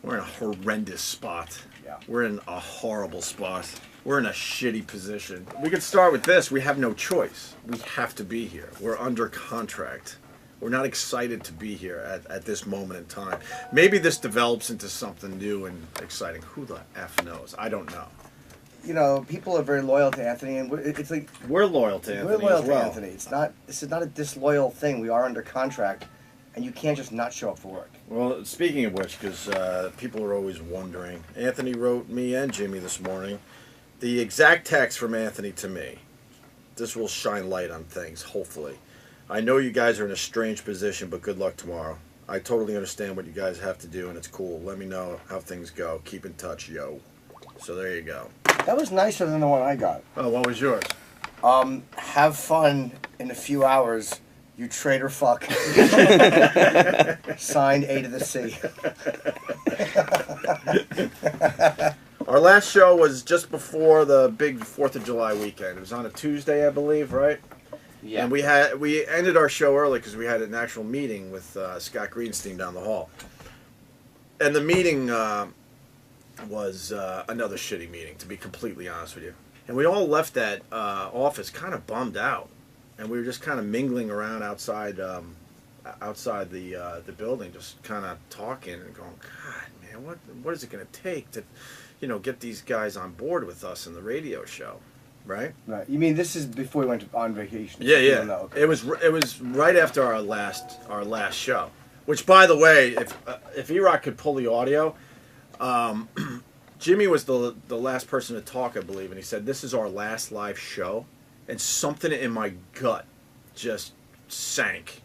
We're in a horrendous spot. Yeah. We're in a horrible spot. We're in a shitty position. We could start with this. We have no choice. We have to be here. We're under contract. We're not excited to be here at this moment in time. Maybe this develops into something new and exciting. Who the F knows? I don't know. You know, people are very loyal to Anthony, and it's like we're loyal to Anthony. We're loyal as well. to Anthony. This is not a disloyal thing. We are under contract, and you can't just not show up for work. Well, speaking of which, because people are always wondering, Anthony wrote me and Jimmy this morning the exact text from Anthony to me. This will shine light on things, hopefully. I know you guys are in a strange position, but good luck tomorrow. I totally understand what you guys have to do, and it's cool. Let me know how things go. Keep in touch, yo. So there you go. That was nicer than the one I got. Oh, what was yours? Have fun in a few hours, you traitor fuck. Signed A to the C. Our last show was just before the big 4th of July weekend. It was on a Tuesday, I believe, right? Yeah. And we ended our show early because we had an actual meeting with Scott Greenstein down the hall. And the meeting was another shitty meeting, to be completely honest with you. And we all left that office kind of bummed out. And we were just kind of mingling around outside the building, just kind of talking and going, God, man, what is it going to take to, get these guys on board with us in the radio show, right? Right. You mean this is before we went on vacation? Yeah, yeah. No, okay. It was right after our last show. Which, by the way, if E-Rock could pull the audio, Jimmy was the last person to talk, I believe, and he said, "This is our last live show," and something in my gut just sank.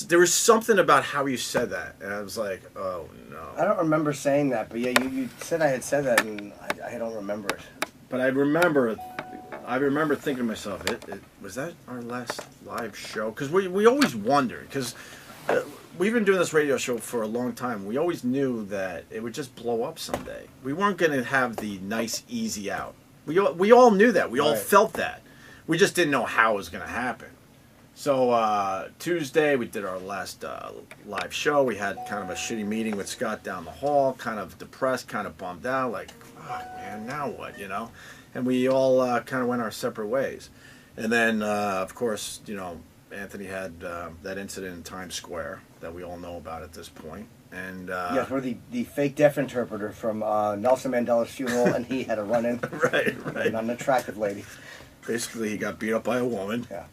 There was something about how you said that, and I was like, "Oh no!" I don't remember saying that, but yeah, you said I had said that, and I don't remember it. But I remember thinking to myself, was that our last live show? Because we always wondered, because we've been doing this radio show for a long time. We always knew that it would just blow up someday. We weren't going to have the nice, easy out. We all knew that. We all felt that. We just didn't know how it was going to happen. So Tuesday, we did our last live show. We had kind of a shitty meeting with Scott down the hall, kind of depressed, kind of bummed out, like, fuck, man, now what, And we all kind of went our separate ways. And then, of course, Anthony had that incident in Times Square that we all know about at this point. And yes, we're the fake deaf interpreter from Nelson Mandela's funeral, and he had a run-in. Right. An unattractive lady. Basically, he got beat up by a woman. Yeah.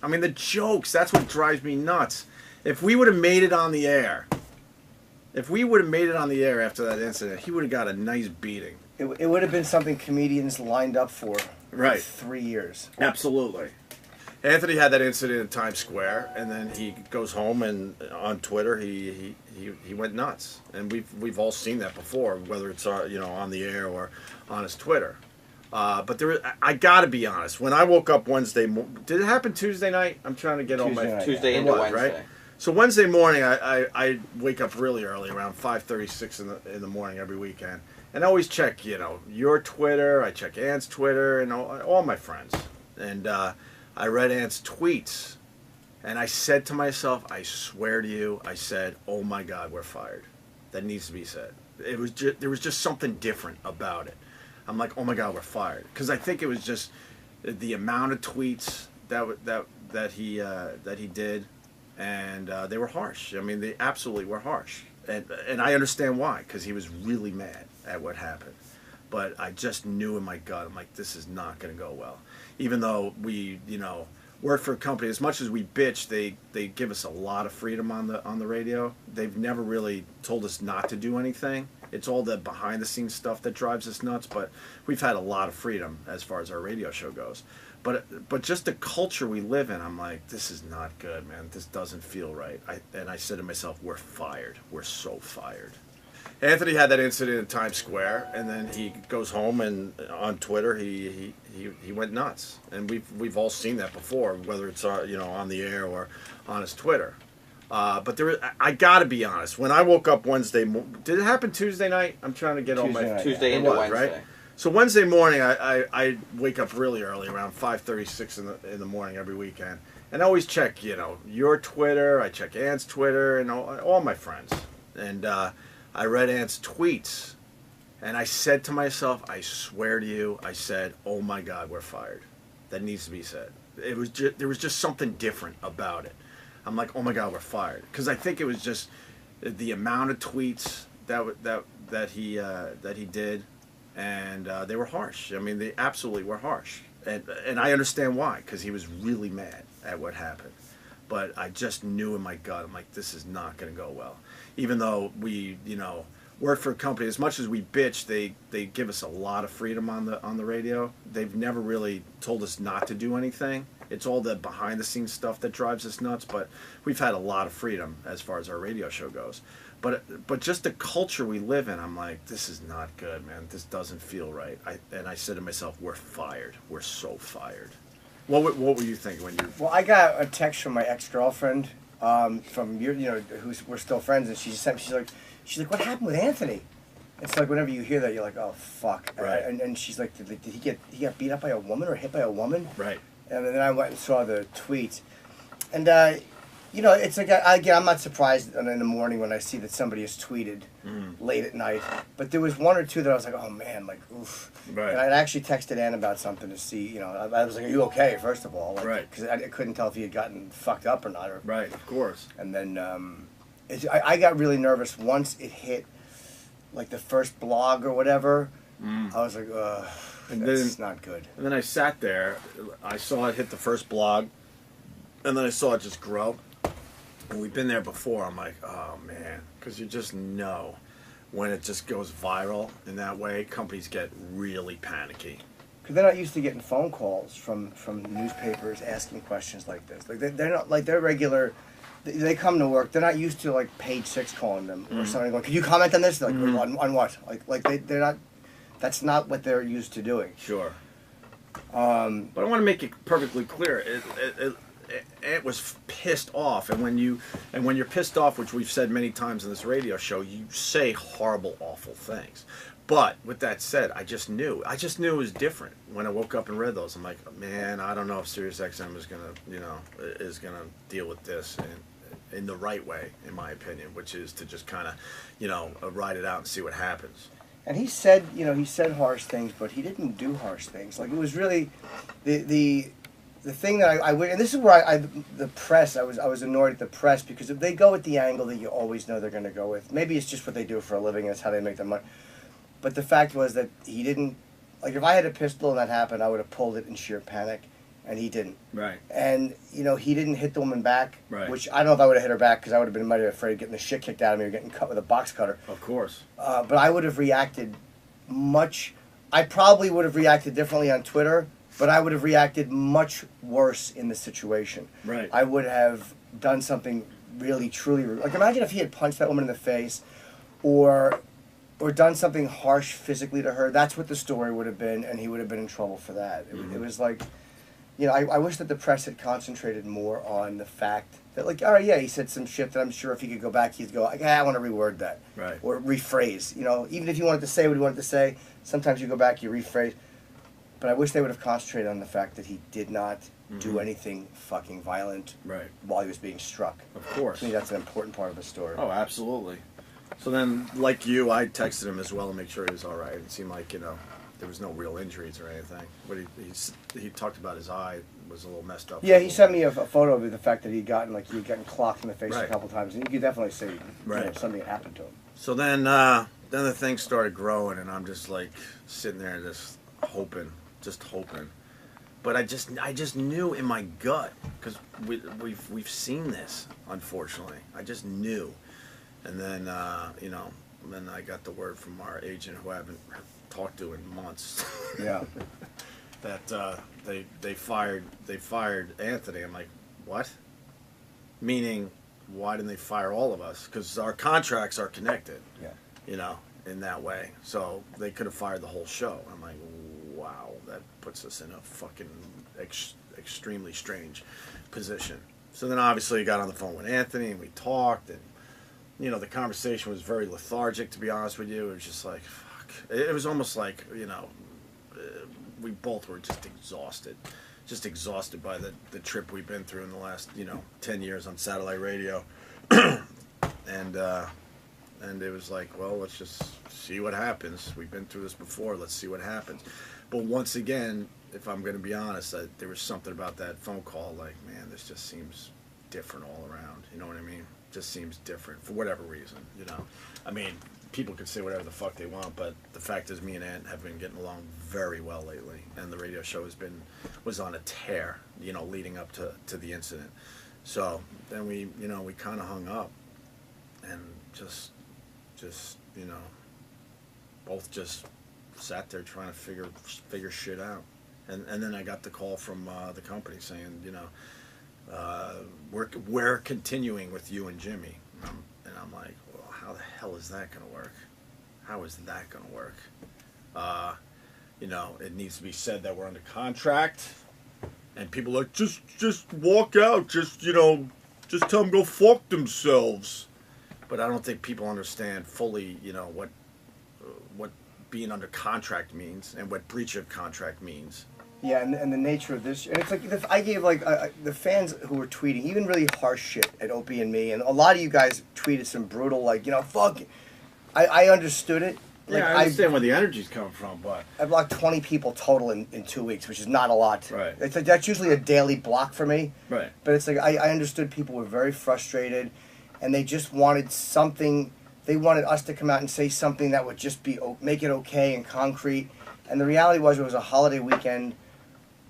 I mean, the jokes, that's what drives me nuts. If we would have made it on the air, after that incident, he would have got a nice beating. It would have been something comedians lined up for. Right. 3 years. Absolutely. Anthony had that incident in Times Square, and then he goes home, and on Twitter he went nuts. And we've all seen that before, whether it's on the air or on his Twitter. But I gotta be honest. When I woke up Wednesday, did it happen Tuesday night? I'm trying to get all my Tuesday into Wednesday. Right? So Wednesday morning, I wake up really early, around 5:36 in the morning every weekend, and I always check your Twitter. I check Ant's Twitter and all my friends, and I read Ant's tweets, and I said to myself, I swear to you, I said, "Oh my God, we're fired." That needs to be said. There was just something different about it. I'm like, oh my God, we're fired, because I think it was just the amount of tweets that he did, and they were harsh. I mean, they absolutely were harsh, and I understand why, because he was really mad at what happened. But I just knew in my gut, I'm like, this is not going to go well. Even though we, work for a company, as much as we bitch, they give us a lot of freedom on the radio. They've never really told us not to do anything. It's all the behind the scenes stuff that drives us nuts, but we've had a lot of freedom as far as our radio show goes. But just the culture we live in, I'm like, this is not good, man. This doesn't feel right. And I said to myself, we're fired. We're so fired. Anthony had that incident in Times Square, and then he goes home, and on Twitter he went nuts. And we've all seen that before, whether it's on the air or on his Twitter. But I gotta be honest. When I woke up Wednesday, did it happen Tuesday night? I'm trying to get all my Tuesday into Wednesday. Right? So Wednesday morning, I wake up really early, around 5:36 in the morning every weekend, and I always check your Twitter. I check Ant's Twitter and all my friends, and I read Ant's tweets, and I said to myself, I swear to you, I said, oh my God, we're fired. That needs to be said. There was just something different about it. I'm like, oh my God, we're fired. Because I think it was just the amount of tweets that he did, and they were harsh. I mean, they absolutely were harsh. And I understand why, because he was really mad at what happened. But I just knew in my gut, I'm like, this is not going to go well. Even though we, work for a company, as much as we bitch, they give us a lot of freedom on the radio. They've never really told us not to do anything. It's all the behind the scenes stuff that drives us nuts, but we've had a lot of freedom as far as our radio show goes. But just the culture we live in, I'm like, this is not good, man. This doesn't feel right. And I said to myself, we're fired. We're so fired. What were you thinking when you? Well, I got a text from my ex-girlfriend, from we're still friends, and she's like, what happened with Anthony? It's like whenever you hear that, you're like, oh fuck. Right. And she's like, did he get beat up by a woman or hit by a woman? Right. And then I went and saw the tweets, and it's like I'm not surprised in the morning when I see that somebody has tweeted late at night. But there was one or two that I was like, oh man, like oof. Right. And I actually texted Ann about something to see, I was like, are you okay? First of all, like, right? Because I couldn't tell if he had gotten fucked up or not. Right, of course. And then I got really nervous once it hit, like the first blog or whatever. I was like, ugh, that's not good. And then I sat there, I saw it hit the first blog, and then I saw it just grow. And we've been there before. I'm like, oh man, because you just know when it just goes viral in that way, companies get really panicky. Because they're not used to getting phone calls from newspapers asking questions like this. Like they're not like they're regular. They come to work. They're not used to like Page 6 calling them or something going, "Can you comment on this?" Like on what? Like they're not. That's not what they're used to doing. Sure. But I want to make it perfectly clear. It was pissed off, and when you're pissed off, which we've said many times in this radio show, you say horrible, awful things. But with that said, I just knew it was different when I woke up and read those. I'm like, man, I don't know if SiriusXM is gonna deal with this in the right way, in my opinion, which is to just kind of ride it out and see what happens. And he said harsh things, but he didn't do harsh things. Like it was really the thing that I and this is where the press, I was annoyed at the press, because if they go with the angle that you always know they're going to go with, maybe it's just what they do for a living and it's how they make their money. But the fact was that he didn't, like if I had a pistol and that happened, I would have pulled it in sheer panic, and he didn't. Right. And he didn't hit the woman back, right. Which I don't know if I would have hit her back, because I would have been mighty afraid of getting the shit kicked out of me or getting cut with a box cutter. Of course. But I would have reacted I probably would have reacted differently on Twitter, but I would have reacted much worse in the situation. Right. I would have done something really, truly rude. Like imagine if he had punched that woman in the face, or done something harsh physically to her. That's what the story would have been, and he would have been in trouble for that. It was like, I wish that the press had concentrated more on the fact that, like, all right, yeah, he said some shit that I'm sure if he could go back, he'd go, I want to reword that. Right. Or rephrase. Even if he wanted to say what he wanted to say, sometimes you go back, you rephrase. But I wish they would have concentrated on the fact that he did not do anything fucking violent while he was being struck. Of course. To me, that's an important part of the story. Oh, absolutely. So then, like you, I texted him as well to make sure he was all right. It seemed like, there was no real injuries or anything. But he talked about his eye was a little messed up. Yeah, he sent me a photo of the fact that he'd gotten clocked in the face a Right. couple times. And you could definitely see Right. something had happened to him. So then the thing started growing, and I'm just like sitting there just hoping. But I just knew in my gut, because we've seen this, unfortunately. I just knew. And then, then I got the word from our agent, who I haven't talked to in months. Yeah. That they fired Anthony. I'm like, what? Meaning, why didn't they fire all of us? Because our contracts are connected. Yeah. In that way. So they could have fired the whole show. I'm like, wow, that puts us in a fucking extremely strange position. So then obviously I got on the phone with Anthony and we talked, and the conversation was very lethargic, to be honest with you. It was just like, fuck. It was almost like, we both were just exhausted by the trip we've been through in the last, 10 years on satellite radio. And and it was like, well, let's just see what happens. We've been through this before. Let's see what happens. But once again, if I'm going to be honest, there was something about that phone call, like, man, this just seems different all around. You know what I mean? Just seems different for whatever reason. You know, I mean, people could say whatever the fuck they want, but the fact is, me and Ant have been getting along very well lately, and the radio show was on a tear. You know, leading up to the incident. So then we kind of hung up, and just you know, both just sat there trying to figure shit out. And then I got the call from the company saying, you know, we're continuing with you and Jimmy. And I'm like, well, how the hell is that going to work? How is that going to work? You know, it needs to be said that we're under contract. And people are like, just walk out. Just tell them go fuck themselves. But I don't think people understand fully, you know, what being under contract means and what breach of contract means. Yeah, and the nature of this, and it's like I gave the fans who were tweeting even really harsh shit at Opie and me, and a lot of you guys tweeted some brutal, like, you know, fuck. I understood it. Like, Yeah, I understand where the energy's coming from, but I blocked 20 people total in 2 weeks, which is not a lot. Right. It's like, that's usually a daily block for me. right. But it's like I understood people were very frustrated, and they just wanted something. They wanted us to come out and say something that would just make it okay and concrete. And the reality was, it was a holiday weekend.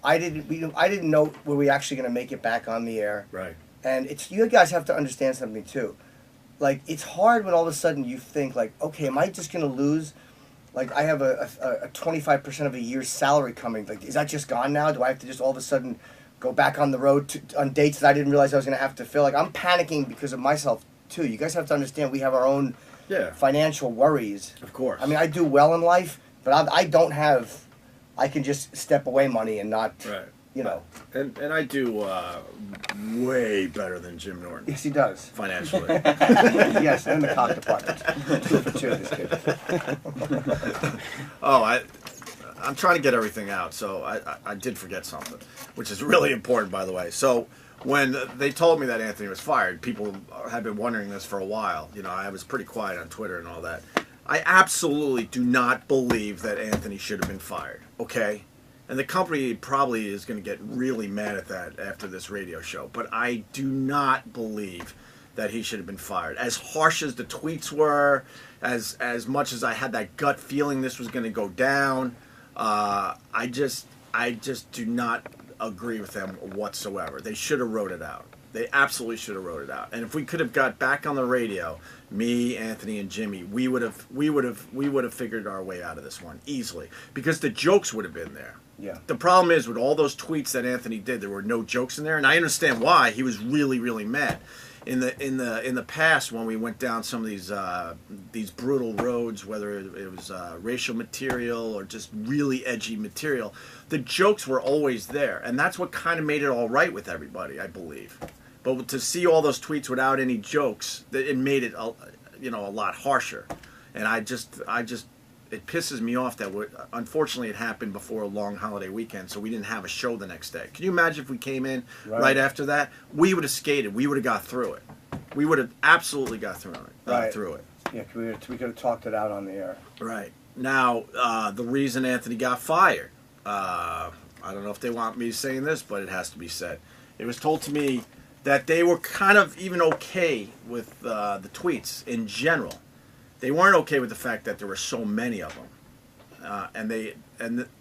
I didn't know were we actually going to make it back on the air. Right. And you guys have to understand something too. Like, it's hard when all of a sudden you think, like, okay, am I just going to lose? Like, I have a 25% of a year's salary coming. Like, is that just gone now? Do I have to just all of a sudden go back on the road on dates that I didn't realize I was going to have to fill? Like, I'm panicking because of myself too. You guys have to understand we have our own financial worries. Of course. I mean, I do well in life, but I don't have. I can just step away money and not. Right. You know. And I do way better than Jim Norton. Yes, he does. Financially. Yes, and the cock department. 2 for 2, this kid. I'm trying to get everything out, so I did forget something, which is really important, by the way. So when they told me that Anthony was fired, people had been wondering this for a while. You know, I was pretty quiet on Twitter and all that. I absolutely do not believe that Anthony should have been fired, okay? And the company probably is going to get really mad at that after this radio show. But I do not believe that he should have been fired. As harsh as the tweets were, as much as I had that gut feeling this was going to go down, I just do not agree with them whatsoever. They should have wrote it out. They absolutely should have wrote it out. And if we could have got back on the radio, me, Anthony, and Jimmy, we would have figured our way out of this one easily, because the jokes would have been there. Yeah. The problem is, with all those tweets that Anthony did, there were no jokes in there, and I understand why. He was really, really mad. In the past, when we went down some of these brutal roads, whether it was racial material or just really edgy material, the jokes were always there, and that's what kind of made it all right with everybody, I believe. But to see all those tweets without any jokes, it made it, a lot harsher, and I just it pisses me off that unfortunately it happened before a long holiday weekend, so we didn't have a show the next day. Can you imagine if we came in right after that? We would have skated. We would have got through it. We would have absolutely got through it. Yeah, we could have talked it out on the air. Right. Now, the reason Anthony got fired, I don't know if they want me saying this, but it has to be said. It was told to me that they were kind of even okay with the tweets in general. They weren't okay with the fact that there were so many of them,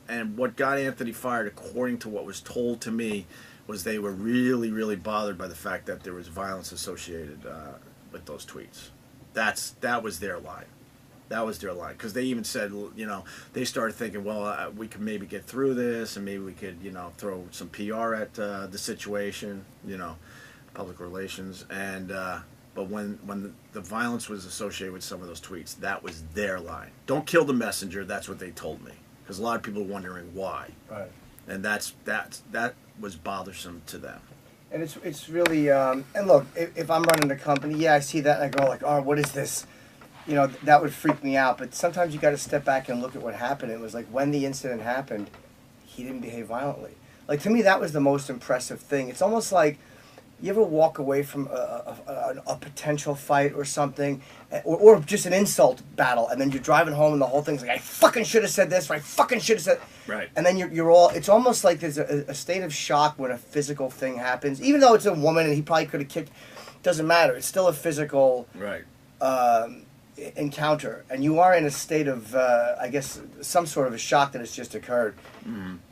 and what got Anthony fired, according to what was told to me, was they were really, really bothered by the fact that there was violence associated with those tweets. That was their line. That was their line, because they even said, they started thinking, well, we could maybe get through this, and maybe we could, throw some PR at the situation, public relations, and. But when the violence was associated with some of those tweets, that was their line. Don't kill the messenger. That's what they told me, because a lot of people are wondering why. Right. And that was bothersome to them. And it's really and look, if I'm running the company, yeah, I see that and I go like, oh, what is this? That would freak me out. But sometimes you got to step back and look at what happened. It was like, when the incident happened, he didn't behave violently. Like, to me, that was the most impressive thing. It's almost like, You ever walk away from a potential fight or something, or just an insult battle, and then you're driving home and the whole thing's like, I fucking should have said this, or I fucking should have said... Right. And then you're all... It's almost like there's a state of shock when a physical thing happens. Even though it's a woman and he probably could have kicked... Doesn't matter. It's still a physical... Right. Encounter, and you are in a state of I guess some sort of a shock that has just occurred,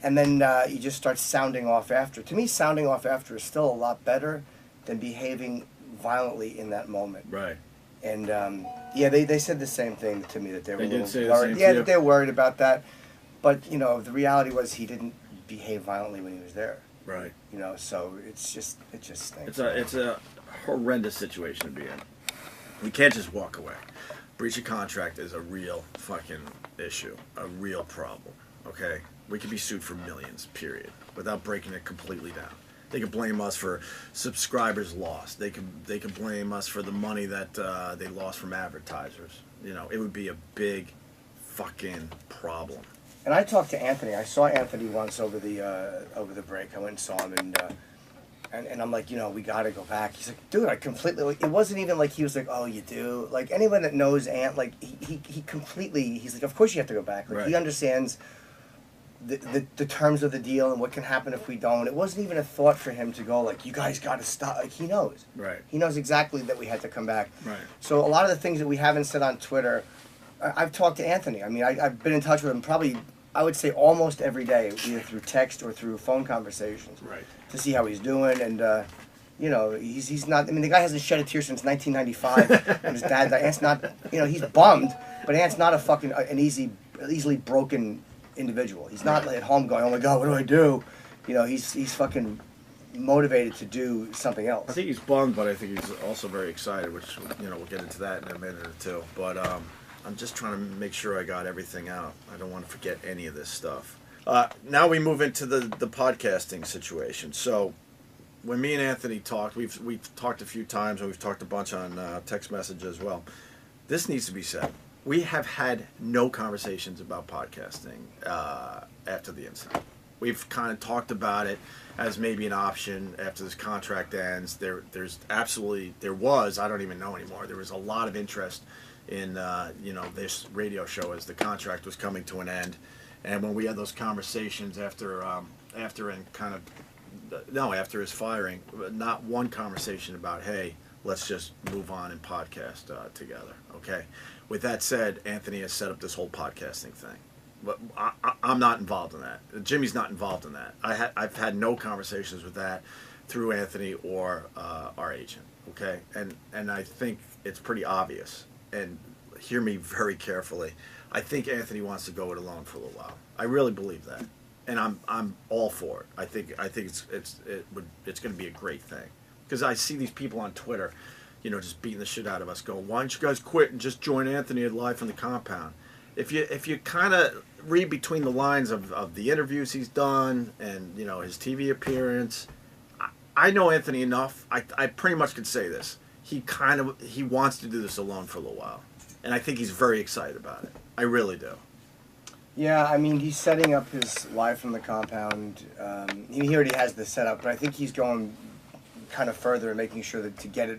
and then you just start sounding off after. To me, sounding off after is still a lot better than behaving violently in that moment. Right. And yeah, they said the same thing to me, that they were They a did say little the worried. same Yeah, to you? that they're worried about that, but you know, the reality was he didn't behave violently when he was there. Right. You know, so it just stinks. It's a horrendous situation to be in. We can't just walk away. Breach of contract is a real fucking issue, a real problem, okay? We could be sued for millions, period, without breaking it completely down. They could blame us for subscribers lost. They could blame us for the money that they lost from advertisers. You know, it would be a big fucking problem. And I talked to Anthony. I saw Anthony once over the break. I went and saw him, and I'm like, you know, we got to go back. He's like, dude, I completely... It wasn't even like he was like, oh, you do? Like, anyone that knows Ant, like, he completely... He's like, of course you have to go back. Like, right. He understands the terms of the deal and what can happen if we don't. It wasn't even a thought for him to go, like, you guys got to stop. Like, he knows. Right. He knows exactly that we had to come back. Right. So a lot of the things that we haven't said on Twitter, I've talked to Anthony. I mean, I've been in touch with him probably... I would say almost every day, either through text or through phone conversations, right, to see how he's doing. And you know, he's not. I mean, the guy hasn't shed a tear since 1995 when his dad died. Ant's not. You know, he's bummed, but Ant's not a fucking easily broken individual. He's not at home going, "Oh my God, what do I do?" You know, he's fucking motivated to do something else. I think he's bummed, but I think he's also very excited. Which, you know, we'll get into that in a minute or two. But I'm just trying to make sure I got everything out. I don't want to forget any of this stuff. Now we move into the podcasting situation. So when me and Anthony talked, we've talked a few times, and we've talked a bunch on text message as well. This needs to be said. We have had no conversations about podcasting after the incident. We've kind of talked about it as maybe an option after this contract ends. There was, I don't even know anymore, there was a lot of interest in you know, this radio show as the contract was coming to an end, and when we had those conversations after his firing, not one conversation about, hey, let's just move on and podcast together. Okay. With that said, Anthony has set up this whole podcasting thing, but I'm not involved in that. Jimmy's not involved in that. I've had no conversations with that through Anthony or our agent. Okay, and I think it's pretty obvious. And hear me very carefully. I think Anthony wants to go it alone for a little while. I really believe that, and I'm all for it. I think it's going to be a great thing, because I see these people on Twitter, you know, just beating the shit out of us, going, "Why don't you guys quit and just join Anthony live from the compound?" If you kind of read between the lines of the interviews he's done and, you know, his TV appearance, I know Anthony enough. I pretty much could say this. He wants to do this alone for a little while, and I think he's very excited about it. I really do. Yeah, I mean, he's setting up his live from the compound. He already has this set up, but I think he's going kind of further and making sure that to get it,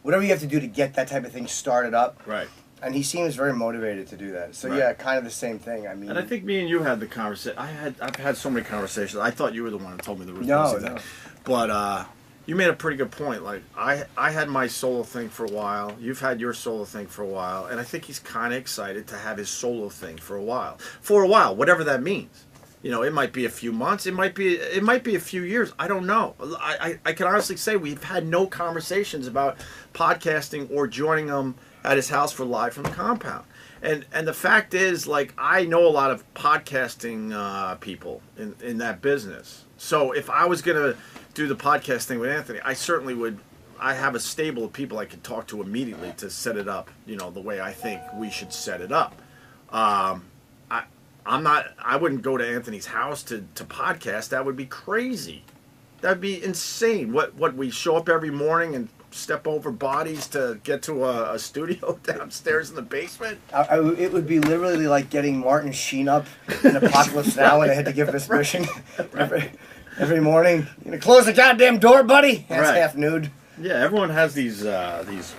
whatever you have to do to get that type of thing started up. Right. And he seems very motivated to do that. So right. Yeah, kind of the same thing. I mean, and I think me and you had the conversation. I've had so many conversations. I thought you were the one who told me there was no. But you made a pretty good point. Like, I had my solo thing for a while. You've had your solo thing for a while. And I think he's kind of excited to have his solo thing for a while. For a while, whatever that means. You know, it might be a few months. It might be a few years. I don't know. I can honestly say we've had no conversations about podcasting or joining him at his house for live from the compound. And the fact is, like, I know a lot of podcasting people in that business. So if I was going to do the podcast thing with Anthony, I certainly would. I have a stable of people I could talk to immediately to set it up, you know, the way I think we should set it up. I wouldn't go to Anthony's house to podcast. That would be crazy. That would be insane. What we show up every morning and step over bodies to get to a studio downstairs in the basement? It would be literally like getting Martin Sheen up in Apocalypse Now, and I had to give this mission. Right. Every morning, you gonna close the goddamn door, buddy? That's Right. half nude. Yeah, everyone has these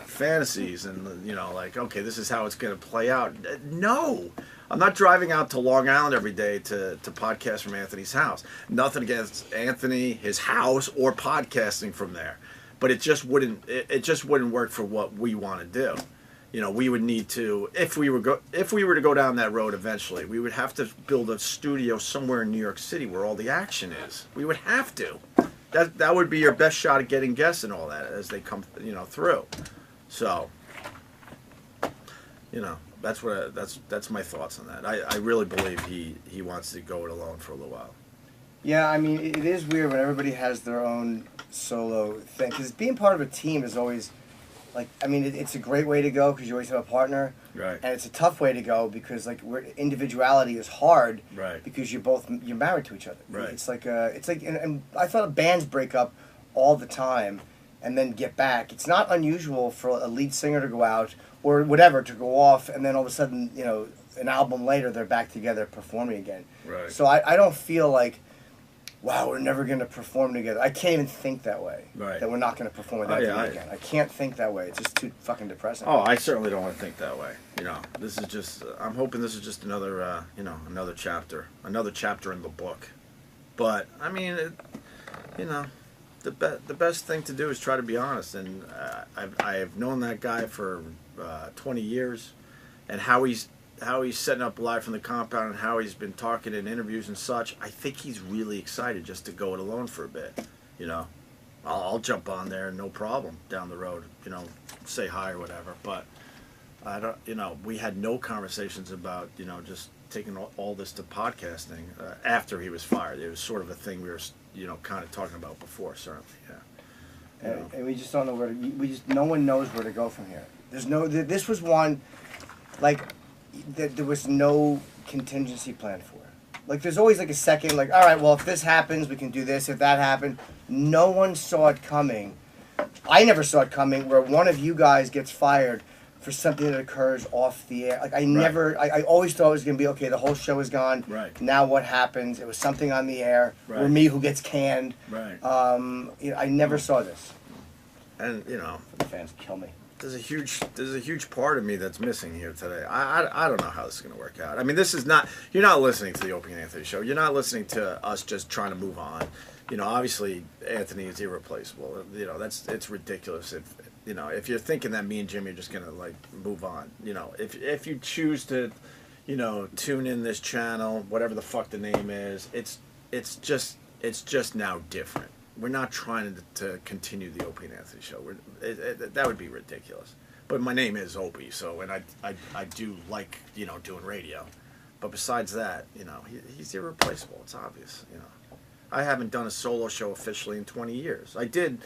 fantasies, and like, okay, this is how it's going to play out. No, I'm not driving out to Long Island every day to podcast from Anthony's house. Nothing against Anthony, his house, or podcasting from there, but it just wouldn't. It just wouldn't work for what we want to do. We would need to, if we were to go down that road eventually, we would have to build a studio somewhere in New York City where all the action is. We would have to. That would be your best shot at getting guests and all that as they come, through. So, that's my thoughts on that. I really believe he wants to go it alone for a little while. Yeah, I mean, it is weird when everybody has their own solo thing. Because being part of a team is always, like, I mean, it's a great way to go because you always have a partner. Right. And it's a tough way to go because, like, individuality is hard. Right. Because you're married to each other. Right. It's like, and I thought bands break up all the time and then get back. It's not unusual for a lead singer to go out or whatever, to go off, and then all of a sudden, an album later, they're back together performing again. Right. So I don't feel like, wow, we're never going to perform together. I can't even think that way. Right. That we're not going to perform with Anthony again. I can't think that way. It's just too fucking depressing. Oh, I certainly don't want to think that way. This is just. I'm hoping this is just another, another chapter in the book. But I mean, the best thing to do is try to be honest. And I've known that guy for 20 years, and how he's setting up live from the compound and how he's been talking in interviews and such. I think he's really excited just to go it alone for a bit. I'll jump on there, no problem, down the road, say hi or whatever. But I don't, we had no conversations about, just taking all this to podcasting after he was fired. It was sort of a thing we were, kind of talking about before, certainly, yeah. And we just don't know where to, no one knows where to go from here. This was one, like, there was no contingency plan for it. Like, there's always like a second, like, all right, well, if this happens, we can do this. If that happened, no one saw it coming. I never saw it coming where one of you guys gets fired for something that occurs off the air. Like, I always thought it was going to be, okay, the whole show is gone. Right. Now what happens? It was something on the air. Right. Or me who gets canned. Right. I never saw this. And, The fans kill me. There's a huge part of me that's missing here today. I don't know how this is going to work out. I mean, this is not, you're not listening to the Opie and Anthony Show. You're not listening to us just trying to move on. Obviously Anthony is irreplaceable. It's ridiculous if you're thinking that me and Jimmy are just going to, like, move on. If you choose to, tune in this channel, whatever the fuck the name is, it's just now different. We're not trying to continue the Opie and Anthony Show. That would be ridiculous. But my name is Opie, so, and I do like, doing radio. But besides that, he's irreplaceable. It's obvious, I haven't done a solo show officially in 20 years. I did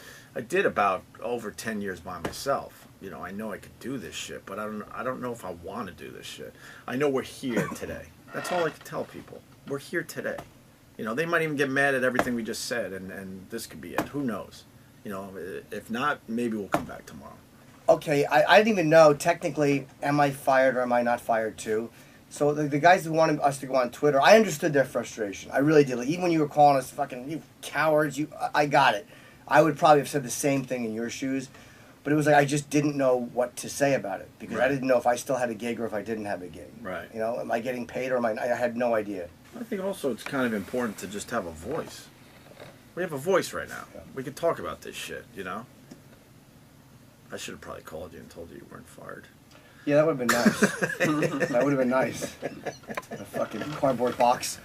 about over 10 years by myself. I know I could do this shit, but I don't know if I want to do this shit. I know we're here today. That's all I can tell people. We're here today. They might even get mad at everything we just said, and this could be it. Who knows? If not, maybe we'll come back tomorrow. Okay, I didn't even know, technically, am I fired or am I not fired too? So the guys who wanted us to go on Twitter, I understood their frustration. I really did. Like, even when you were calling us fucking, you cowards, I got it. I would probably have said the same thing in your shoes. But it was like I just didn't know what to say about it. Because I didn't know if I still had a gig or if I didn't have a gig. Right. Am I getting paid or am I had no idea. I think also it's kind of important to just have a voice. We have a voice right now. Yeah. We can talk about this shit, I should have probably called you and told you weren't fired. Yeah, that would have been nice. That would have been nice. A fucking cardboard box.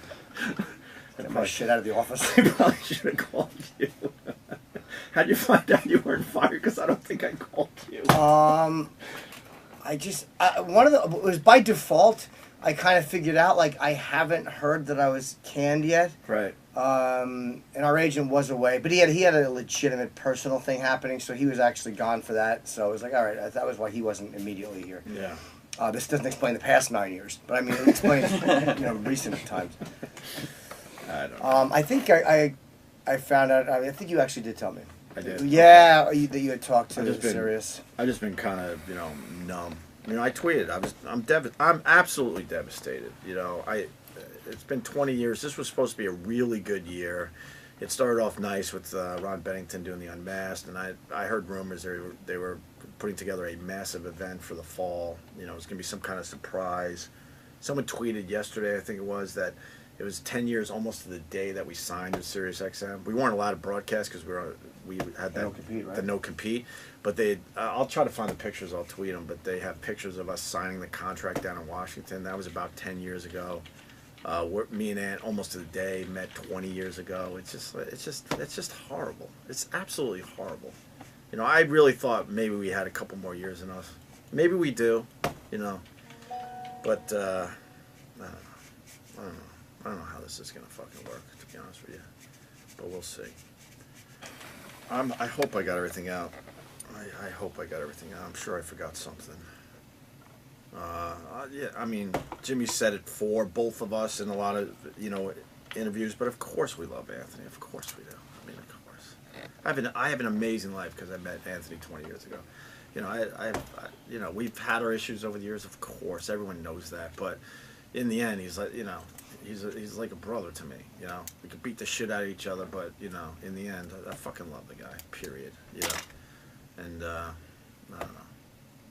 Get my shit out of the office. I probably should have called you. How'd you find out you weren't fired? Because I don't think I called you. It was by default. I kind of figured out, like, I haven't heard that I was canned yet. Right. And our agent was away, but he had a legitimate personal thing happening, so he was actually gone for that. So I was like, all right, that was why he wasn't immediately here. Yeah. This doesn't explain the past 9 years, but I mean, it explains recent times. I don't know. I think I found out. I think you actually did tell me. I did. Yeah, that you had talked to Sirius. I've just been kind of numb. I tweeted. I'm absolutely devastated. It's been 20 years. This was supposed to be a really good year. it started off nice with Ron Bennington doing the Unmasked, and I heard rumors they were putting together a massive event for the fall. You know, it was going to be some kind of surprise. Someone tweeted yesterday, I think it was, that it was 10 years almost to the day that we signed with SiriusXM. We weren't allowed to broadcast because we had that no compete, right? the no compete. But they, I'll try to find the pictures. I'll tweet them. But they have pictures of us signing the contract down in Washington. That was about 10 years ago. Me and Ant almost to the day met 20 years ago. It's just horrible. It's absolutely horrible. You know, I really thought maybe we had a couple more years in us. Maybe we do. You know, but I don't know. I don't know how this is gonna fucking work, to be honest with you, but we'll see. I hope I got everything out. I hope I got everything out. I'm sure I forgot something. Yeah, I mean, Jimmy said it for both of us in a lot of, you know, interviews, but of course we love Anthony. Of course we do. I mean, of course. I have an amazing life because I met Anthony 20 years ago. You know, I you know, we've had our issues over the years, of course. Everyone knows that, but in the end, he's like, you know, he's like a brother to me. You know, we could beat the shit out of each other, but you know, in the end, I fucking love the guy. Period. You know, and I don't know.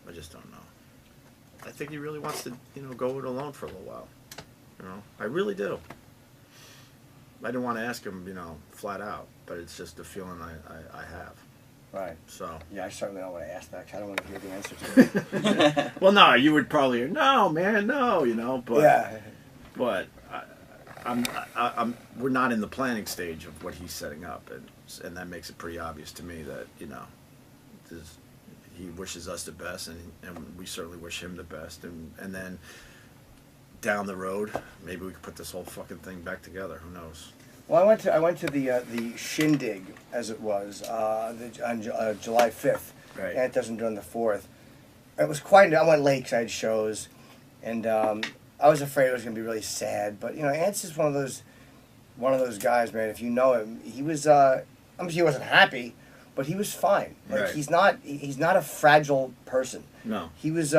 I just don't know. I think he really wants to, you know, go it alone for a little while. You know, I really do. I didn't want to ask him, you know, flat out, but it's just a feeling I have. Right. So. Yeah, I certainly don't want to ask that because I don't want to hear the answer to it. Well, no, you would probably hear, no, man, no, you know, but. Yeah. But we're not in the planning stage of what he's setting up, and that makes it pretty obvious to me that, you know, he wishes us the best, and we certainly wish him the best, and then down the road, maybe we could put this whole fucking thing back together. Who knows? Well, I went to the shindig, as it was, on July 5th. Right. Ant doesn't do on the 4th. It was quite. I went late because I had shows, and I was afraid it was going to be really sad. But you know, Ant's is one of those guys, man. If you know him, he was. I'm sure he wasn't happy, but he was fine. Like right. he's not a fragile person. No. He was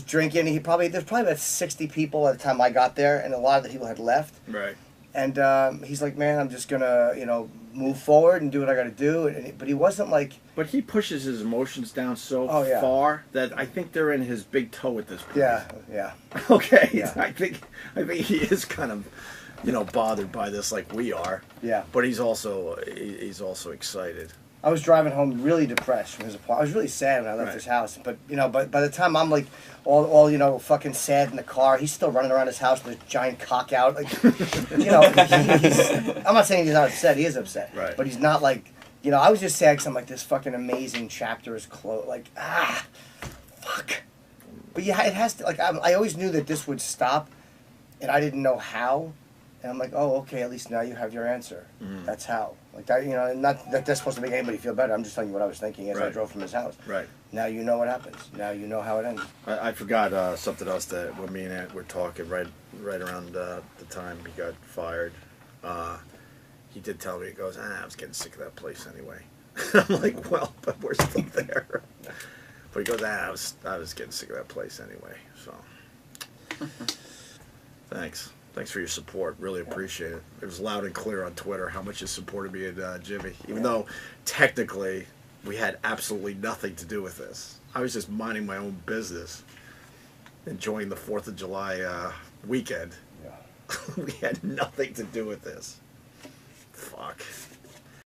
drinking. There's probably about 60 people at the time I got there, and a lot of the people had left. Right. And he's like, man, I'm just gonna, you know, move forward and do what I gotta do. But he wasn't like. But he pushes his emotions down so yeah. far that I think they're in his big toe at this point. Yeah. Okay. Yeah. I think he is kind of, you know, bothered by this like we are. Yeah. But he's also excited. I was driving home really depressed from his apartment. I was really sad when I left Right. his house. But you know, by the time I'm like all you know, fucking sad in the car, he's still running around his house with his giant cock out. Like, you know, I'm not saying he's not upset. He is upset. Right. But he's not like, you know, I was just sad because I'm like, this fucking amazing chapter is closed. Like, fuck. But yeah, it has to. Like, I always knew that this would stop, and I didn't know how. And I'm like, oh, okay, at least now you have your answer. Mm. That's how. Like that, you know, not that that's supposed to make anybody feel better. I'm just telling you what I was thinking as I Right. drove from his house. Right. Now you know what happens. Now you know how it ends. I forgot something else that when me and Ant were talking right around the time he got fired. He did tell me, he goes, I was getting sick of that place anyway. I'm like, well, but we're still there. But he goes, I was getting sick of that place anyway. So, thanks. Thanks for your support. Really appreciate it. It was loud and clear on Twitter how much you supported me and Jimmy. Even though technically we had absolutely nothing to do with this. I was just minding my own business, enjoying the 4th of July weekend. Yeah. We had nothing to do with this. Fuck.